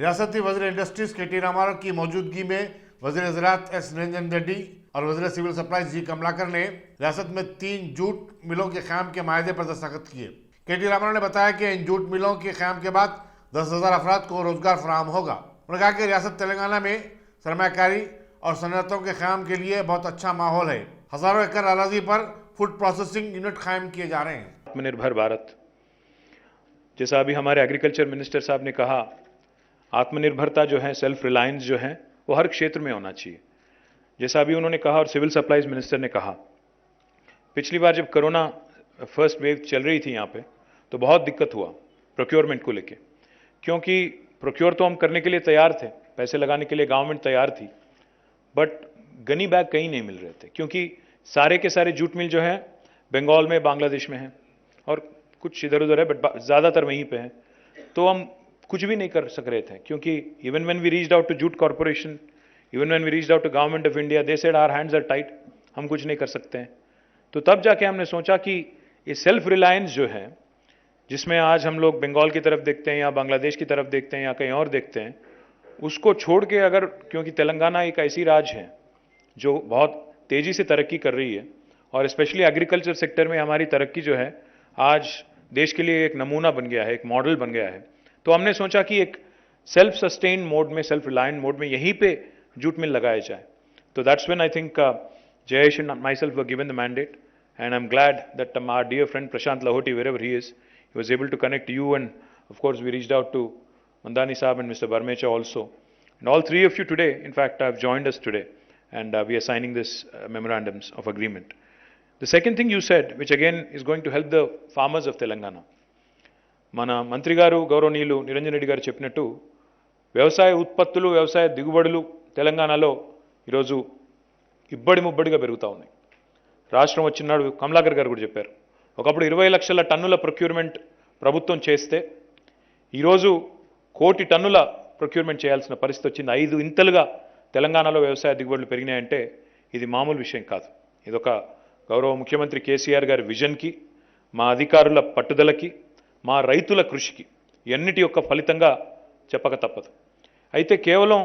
रियासती वज़ीर इंडस्ट्रीज के टी रामाराव की मौजूदगी में वज़ीर ज़राअत एस निरंजन रेड्डी और वज़ीर सिविल सप्लाईज जी कमलाकर ने रियासत में 3 जूट मिलों के क़याम के माहे पर दस्तखत किए। के टी रामाराव ने बताया कि इन जूट मिलों के क़याम के बाद 10,000 अफराद को रोजगार फराहम होगा। उन्होंने कहा कि रियासत तेलंगाना में सरमाकारी और सनअतों के क़याम के लिए बहुत अच्छा माहौल है। हजारों एकड़ अराजी पर फूड प्रोसेसिंग यूनिट कायम किए जा रहे हैं। आत्मनिर्भर भारत, जैसा अभी हमारे एग्रीकल्चर मिनिस्टर साहब ने कहा, आत्मनिर्भरता जो है, सेल्फ रिलायंस जो है, वो हर क्षेत्र में होना चाहिए। जैसा अभी उन्होंने कहा और सिविल सप्लाईज मिनिस्टर ने कहा, पिछली बार जब कोरोना फर्स्ट वेव चल रही थी यहाँ पे, तो बहुत दिक्कत हुआ प्रोक्योरमेंट को लेके, क्योंकि प्रोक्योर तो हम करने के लिए तैयार थे, पैसे लगाने के लिए गवर्नमेंट तैयार थी, बट गनी बैग कहीं नहीं मिल रहे थे, क्योंकि सारे के सारे जूट मिल जो है बंगाल में, बांग्लादेश में है और कुछ इधर उधर है, बट ज़्यादातर वहीं पे है। तो हम कुछ भी नहीं कर सक रहे थे, क्योंकि even when we reached out to jute corporation, even when we reached out to government of India, they said our hands are tight, हम कुछ नहीं कर सकते हैं। तो तब जाके हमने सोचा कि ये सेल्फ रिलायंस जो है, जिसमें आज हम लोग बंगाल की तरफ देखते हैं या बांग्लादेश की तरफ देखते हैं या कहीं और देखते हैं, उसको छोड़ के अगर, क्योंकि तेलंगाना एक ऐसी राज्य है जो बहुत तेज़ी से तरक्की कर रही है और स्पेशली एग्रीकल्चर सेक्टर में हमारी तरक्की जो है आज देश के लिए एक नमूना बन गया है, एक मॉडल बन गया है। तो हमने सोचा कि एक सेल्फ सस्टेन मोड में, सेल्फ रिलायंट मोड में यहीं पे जूट मिल लगाया जाए। तो that's when I think Jayesh and myself were given the mandate, and I'm glad that our dear friend Prashant Lahoti, wherever he is, he was able to connect you, and of course we reached out to Mandani Saab and Mr. Barmecha also. And all three of you today, in fact, have joined us today, and we are signing this memorandums of agreement. The second thing you said, which again is going to help the farmers of Telangana, మన మంత్రి గారు గౌరవనీయులు నిరంజన్ రెడ్డి గారు చెప్పినట్టు వ్యవసాయ ఉత్పత్తులు, వ్యవసాయ దిగుబడులు తెలంగాణలో ఈరోజు ఇబ్బడి ముబ్బడిగా పెరుగుతూ ఉన్నాయి. రాష్ట్రం వచ్చినాడు కమలాకర్ గారు కూడా చెప్పారు, ఒకప్పుడు 20 లక్షల టన్నుల ప్రొక్యూర్మెంట్ ప్రభుత్వం చేస్తే ఈరోజు 1 కోటి టన్నుల ప్రొక్యూర్మెంట్ చేయాల్సిన పరిస్థితి వచ్చింది. 5 ఇంతలుగా తెలంగాణలో వ్యవసాయ దిగుబడులు పెరిగినాయంటే ఇది మామూలు విషయం కాదు. ఇదొక గౌరవ ముఖ్యమంత్రి కేసీఆర్ గారి విజన్కి, మా అధికారుల పట్టుదలకి, మా రైతుల కృషికి ఎన్నిటి యొక్క ఫలితంగా చెప్పక తప్పదు. అయితే కేవలం